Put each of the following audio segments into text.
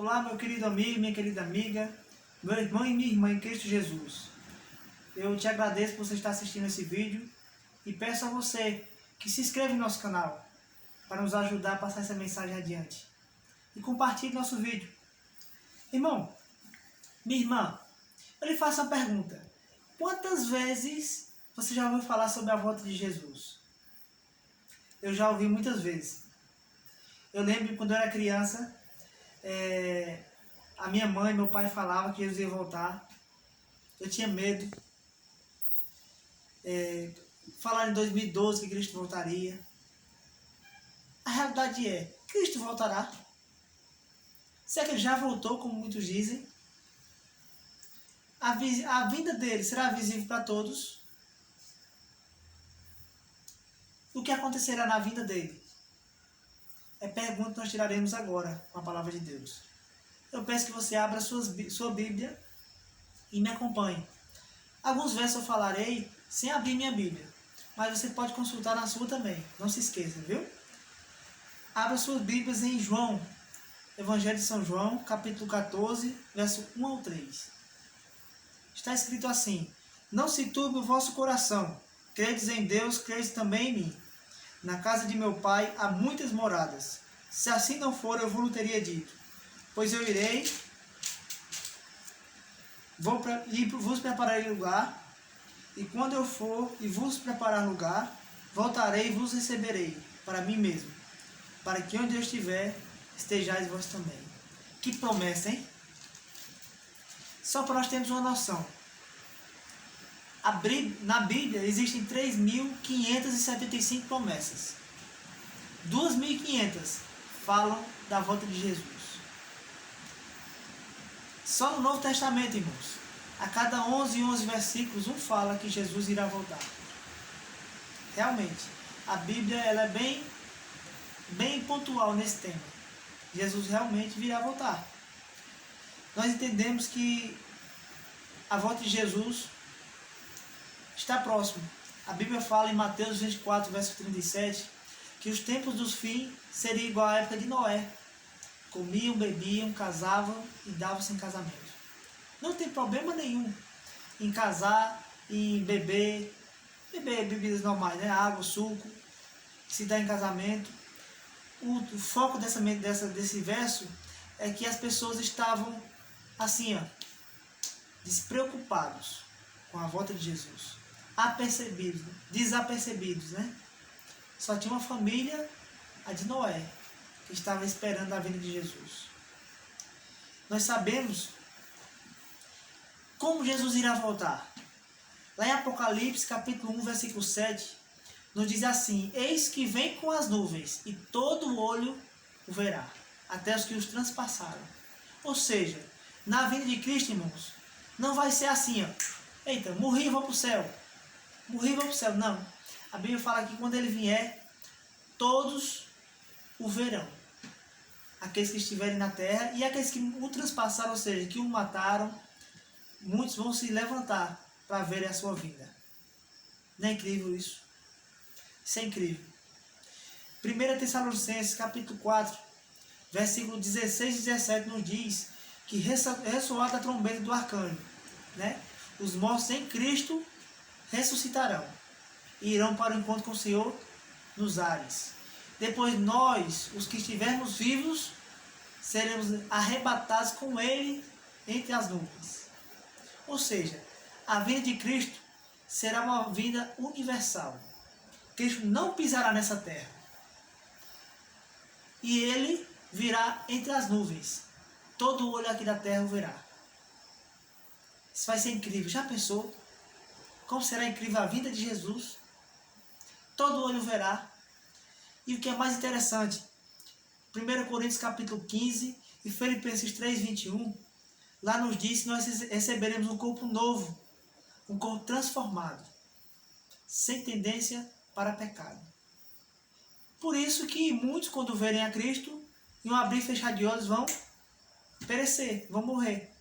Olá, meu querido amigo, minha querida amiga, meu irmão e minha irmã em Cristo Jesus. Eu te agradeço por você estar assistindo esse vídeo e peço a você que se inscreva em nosso canal para nos ajudar a passar essa mensagem adiante. E compartilhe nosso vídeo. Irmão, minha irmã, eu lhe faço uma pergunta. Quantas vezes você já ouviu falar sobre a volta de Jesus? Eu já ouvi muitas vezes. Eu lembro quando eu era criança, a minha mãe e meu pai falavam que Jesus ia voltar. Eu tinha medo. Falaram em 2012 que Cristo voltaria. A realidade é, Cristo voltará. Será que ele já voltou, como muitos dizem? A vinda dele será visível para todos? O que acontecerá na vinda dele? É pergunta que nós tiraremos agora com a palavra de Deus. Eu peço que você abra sua Bíblia e me acompanhe. Alguns versos eu falarei sem abrir minha Bíblia, mas você pode consultar na sua também. Não se esqueça, viu? Abra suas Bíblias em João, Evangelho de São João, capítulo 14, verso 1 ao 3. Está escrito assim: Não se turbe o vosso coração, credes em Deus, credes também em mim. Na casa de meu pai há muitas moradas. Se assim não for, eu vos teria dito. Pois eu irei, e vos prepararei lugar, e quando eu for e vos preparar lugar, voltarei e vos receberei para mim mesmo, para que onde eu estiver, estejais vós também. Que promessa, hein? Só para nós termos uma noção. Na Bíblia existem 3.575 promessas. 2.500 falam da volta de Jesus. Só no Novo Testamento, irmãos, a cada 11 versículos, um fala que Jesus irá voltar. Realmente, a Bíblia ela é bem pontual nesse tema. Jesus realmente virá voltar. Nós entendemos que a volta de Jesus está próximo. A Bíblia fala em Mateus 24, verso 37, que os tempos dos fins seriam igual à época de Noé. Comiam, bebiam, casavam e davam-se em casamento. Não tem problema nenhum em casar, em beber bebidas normais, né? Água, suco, se dá em casamento. O foco desse verso é que as pessoas estavam assim, despreocupados com a volta de Jesus. Desapercebidos, né? Só tinha uma família, a de Noé, que estava esperando a vinda de Jesus. Nós sabemos como Jesus irá voltar. Lá em Apocalipse, capítulo 1, versículo 7, nos diz assim: Eis que vem com as nuvens, e todo olho o verá, até os que os transpassaram. Ou seja, na vinda de Cristo, irmãos, não vai ser assim, eita, morri e vou para o céu. Morri e vou para o céu. Não. A Bíblia fala que quando ele vier, todos o verão. Aqueles que estiverem na terra e aqueles que o transpassaram, ou seja, que o mataram, muitos vão se levantar para verem a sua vinda. Não é incrível isso? Isso é incrível. 1 Tessalonicenses, capítulo 4, versículo 16 e 17, nos diz que ressoada a trombeta do arcanjo, né? Os mortos em Cristo ressuscitarão e irão para o encontro com o Senhor nos ares. Depois nós, os que estivermos vivos, seremos arrebatados com Ele entre as nuvens. Ou seja, a vinda de Cristo será uma vinda universal. Cristo não pisará nessa terra. E Ele virá entre as nuvens. Todo olho aqui da terra o verá. Isso vai ser incrível. Já pensou? Como será incrível a vinda de Jesus? Todo olho verá. E o que é mais interessante, 1 Coríntios capítulo 15 e Filipenses 3, 21, lá nos diz que nós receberemos um corpo novo, um corpo transformado, sem tendência para pecado. Por isso que muitos, quando verem a Cristo, em um abrir e fechar de olhos, vão perecer, vão morrer.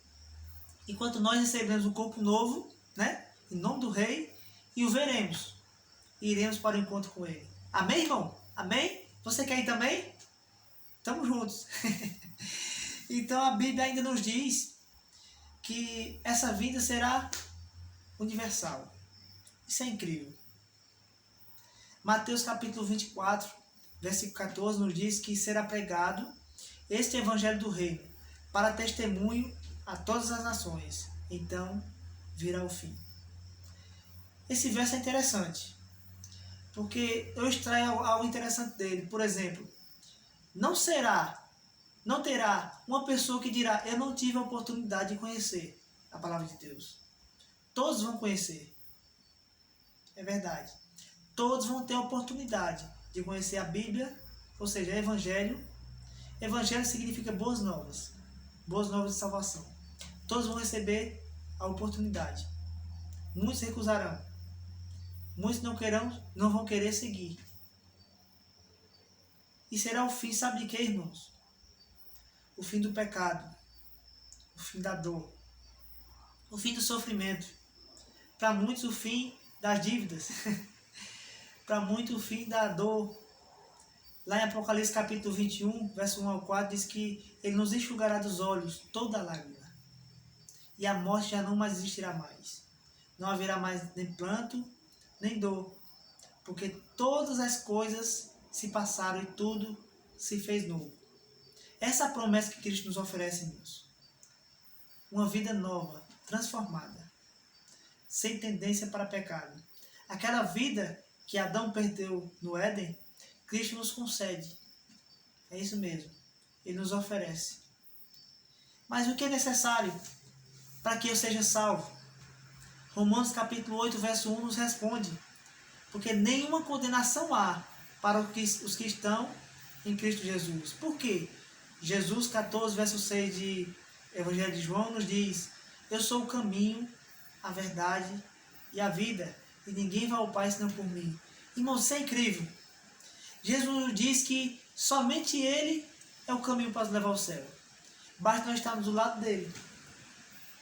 Enquanto nós receberemos um corpo novo, né, em nome do Rei, e o veremos, e iremos para o encontro com Ele. Amém, irmão? Amém? Você quer ir também? Estamos juntos. Então a Bíblia ainda nos diz que essa vida será universal. Isso é incrível. Mateus capítulo 24, versículo 14, nos diz que será pregado este evangelho do reino para testemunho a todas as nações. Então virá o fim. Esse verso é interessante, porque eu extraio algo interessante dele. Por exemplo, não terá uma pessoa que dirá: eu não tive a oportunidade de conhecer a palavra de Deus. Todos vão conhecer. É verdade. Todos vão ter a oportunidade de conhecer a Bíblia, ou seja, o Evangelho. Evangelho significa boas novas de salvação. Todos vão receber a oportunidade. Muitos recusarão. Muitos não vão querer seguir. E será o fim, sabe de quê, irmãos? O fim do pecado, o fim da dor, o fim do sofrimento. Para muitos, o fim das dívidas. Para muitos, o fim da dor. Lá em Apocalipse capítulo 21, verso 1 ao 4, diz que ele nos enxugará dos olhos toda lágrima. E a morte já não mais existirá mais. Não haverá mais nem pranto, nem dor. Porque todas as coisas se passaram e tudo se fez novo. Essa é a promessa que Cristo nos oferece, irmãos. Uma vida nova, transformada, sem tendência para pecado. Aquela vida que Adão perdeu no Éden, Cristo nos concede. É isso mesmo. Ele nos oferece. Mas o que é necessário para que eu seja salvo? Romanos capítulo 8, verso 1 nos responde: porque nenhuma condenação há para os que estão em Cristo Jesus. Por quê? Jesus 14, verso 6 de Evangelho de João nos diz: eu sou o caminho, a verdade e a vida, e ninguém vai ao Pai senão por mim. Irmãos, isso é incrível. Jesus diz que somente Ele é o caminho para nos levar ao céu. Basta nós estarmos do lado dele,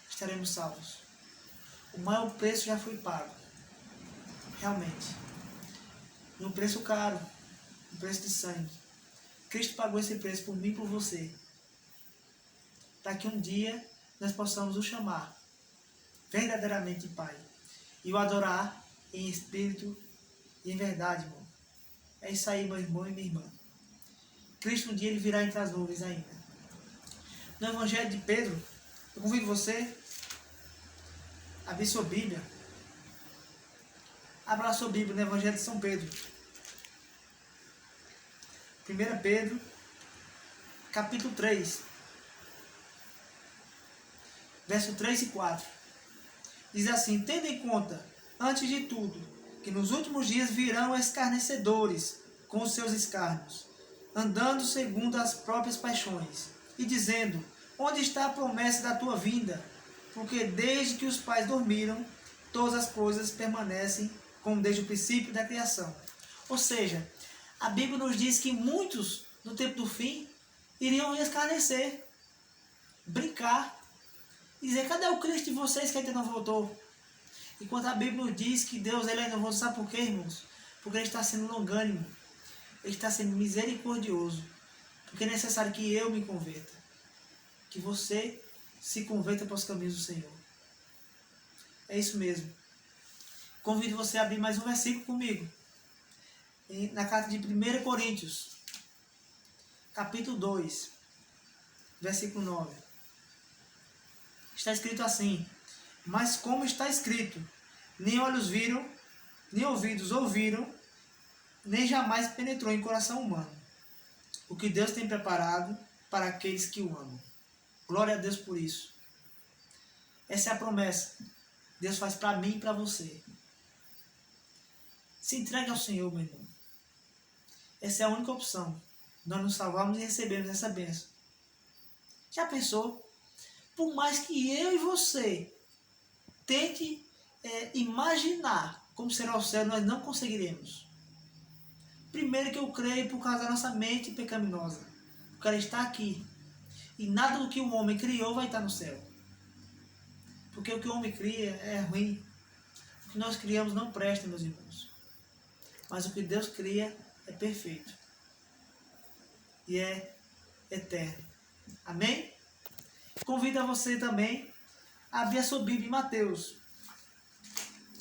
estaremos salvos. O maior preço já foi pago. Realmente. E um preço caro, um preço de sangue. Cristo pagou esse preço por mim e por você. Para que um dia nós possamos o chamar verdadeiramente Pai. E o adorar em espírito e em verdade, irmão. É isso aí, meu irmão e minha irmã. Cristo um dia ele virá entre as nuvens ainda. No Evangelho de Pedro, eu convido você a abrir sua Bíblia. Abra a sua Bíblia no Evangelho de São Pedro. 1 Pedro, capítulo 3, verso 3 e 4. Diz assim: tendo em conta, antes de tudo, que nos últimos dias virão escarnecedores com os seus escárnios, andando segundo as próprias paixões, e dizendo: onde está a promessa da tua vinda? Porque desde que os pais dormiram, todas as coisas permanecem como desde o princípio da criação. Ou seja, a Bíblia nos diz que muitos, no tempo do fim, iriam escarnecer, brincar, e dizer: cadê o Cristo de vocês que ainda não voltou? Enquanto a Bíblia nos diz que Deus ele ainda não voltou. Sabe por quê, irmãos? Porque Ele está sendo longânimo, Ele está sendo misericordioso, porque é necessário que eu me converta, que você se converta para os caminhos do Senhor. É isso mesmo. Convido você a abrir mais um versículo comigo. Na carta de 1 Coríntios, capítulo 2, versículo 9. Está escrito assim: mas como está escrito, nem olhos viram, nem ouvidos ouviram, nem jamais penetrou em coração humano o que Deus tem preparado para aqueles que o amam. Glória a Deus por isso. Essa é a promessa. Deus faz para mim e para você. Se entregue ao Senhor, meu irmão. Essa é a única opção. Nós nos salvamos e recebemos essa bênção. Já pensou? Por mais que eu e você tente imaginar como será o céu, nós não conseguiremos. Primeiro que eu creio por causa da nossa mente pecaminosa. Porque ela está aqui. E nada do que o homem criou vai estar no céu. Porque o que o homem cria é ruim. O que nós criamos não presta, meus irmãos. Mas o que Deus cria é perfeito. E é eterno. Amém? Convido a você também a abrir a sua Bíblia em Mateus.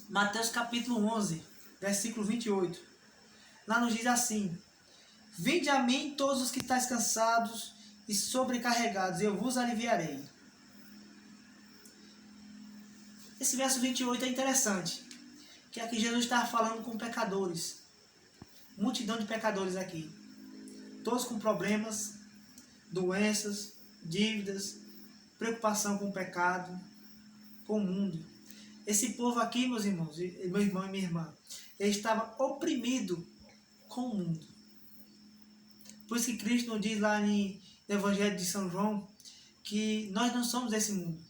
Mateus capítulo 11, versículo 28. Lá nos diz assim: Vinde a mim todos os que estáis cansados e sobrecarregados, e eu vos aliviarei. Esse verso 28 é interessante, que aqui Jesus estava falando com pecadores, multidão de pecadores aqui, todos com problemas, doenças, dívidas, preocupação com o pecado, com o mundo. Esse povo aqui, meus irmãos, meu irmão e minha irmã, ele estava oprimido com o mundo. Por isso que Cristo nos diz lá no Evangelho de São João que nós não somos desse mundo.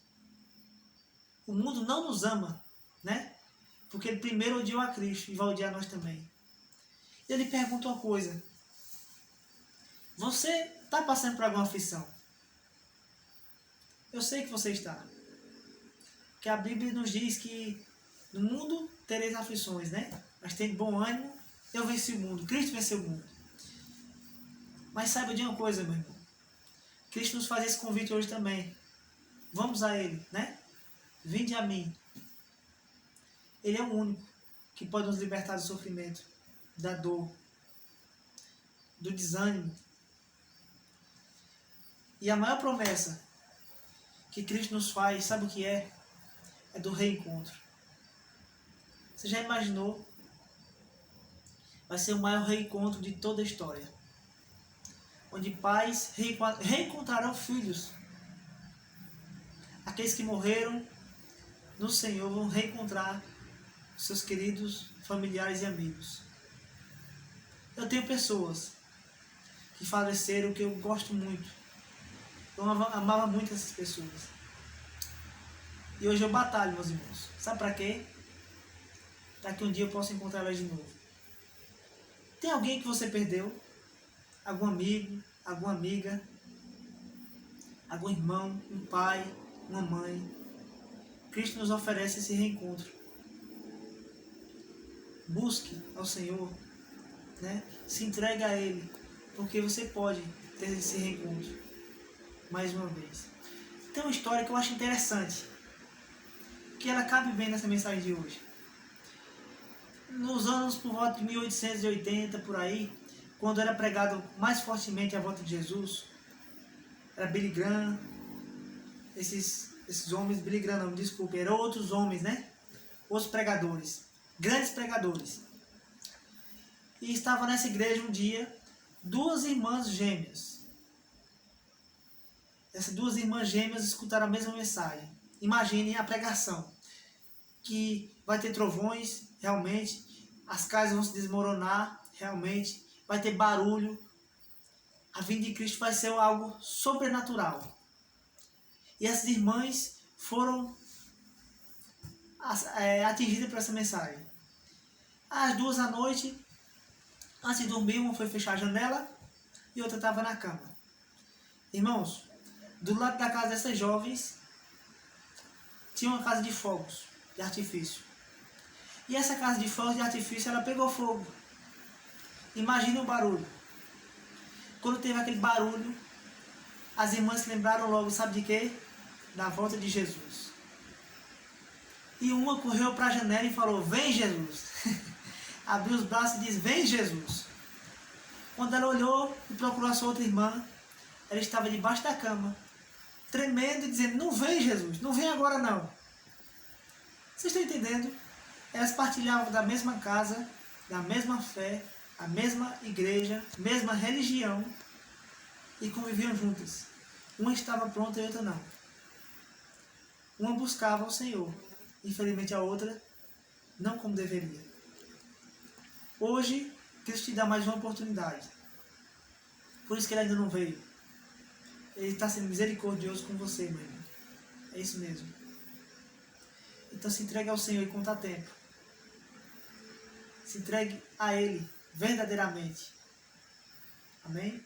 O mundo não nos ama, né? Porque ele primeiro odiou a Cristo e vai odiar nós também. Ele pergunta uma coisa: você está passando por alguma aflição? Eu sei que você está. Porque a Bíblia nos diz que no mundo tereis aflições, né? Mas tem bom ânimo, eu venci o mundo, Cristo venceu o mundo. Mas saiba de uma coisa, meu irmão. Cristo nos faz esse convite hoje também. Vamos a Ele, né? Vinde a mim. Ele é o único que pode nos libertar do sofrimento, da dor, do desânimo. E a maior promessa que Cristo nos faz, sabe o que é? É do reencontro. Você já imaginou? Vai ser o maior reencontro de toda a história. Onde pais reencontrarão filhos. Aqueles que morreram no Senhor vão reencontrar seus queridos familiares e amigos. Eu tenho pessoas que faleceram que eu gosto muito. Eu amava muito essas pessoas. E hoje eu batalho, meus irmãos. Sabe para quê? Para que um dia eu possa encontrar elas de novo. Tem alguém que você perdeu? Algum amigo, alguma amiga, algum irmão, um pai, uma mãe? Cristo nos oferece esse reencontro. Busque ao Senhor, né? Se entregue a Ele, porque você pode ter esse reencontro mais uma vez. Tem uma história que eu acho interessante, que ela cabe bem nessa mensagem de hoje. Nos anos por volta de 1880, por aí, quando era pregado mais fortemente a volta de Jesus, era Billy Graham, esses homens, Billy Graham não, desculpe, eram outros homens, né? Outros pregadores, grandes pregadores. E estava nessa igreja um dia duas irmãs gêmeas. Essas duas irmãs gêmeas escutaram a mesma mensagem. Imaginem a pregação, que vai ter trovões, realmente, as casas vão se desmoronar, realmente, vai ter barulho, a vinda de Cristo vai ser algo sobrenatural. E essas irmãs foram atingidas por essa mensagem. Às 2 da noite, antes de dormir, uma foi fechar a janela e outra estava na cama. Irmãos, do lado da casa dessas jovens, tinha uma casa de fogos de artifício. E essa casa de fogos de artifício, ela pegou fogo. Imagine o barulho. Quando teve aquele barulho, as irmãs se lembraram logo, sabe de quê? Da volta de Jesus. E uma correu para a janela e falou: vem Jesus. Abriu os braços e disse: vem Jesus. Quando ela olhou e procurou a sua outra irmã, ela estava debaixo da cama, tremendo e dizendo: não vem Jesus, não vem agora não. Vocês estão entendendo? Elas partilhavam da mesma casa, da mesma fé, a mesma igreja, mesma religião, e conviviam juntas. Uma estava pronta e a outra não. Uma buscava o Senhor, infelizmente a outra não como deveria. Hoje, Cristo te dá mais uma oportunidade. Por isso que Ele ainda não veio. Ele está sendo misericordioso com você, meu irmão. É isso mesmo. Então se entregue ao Senhor enquanto há tempo. Se entregue a Ele verdadeiramente. Amém?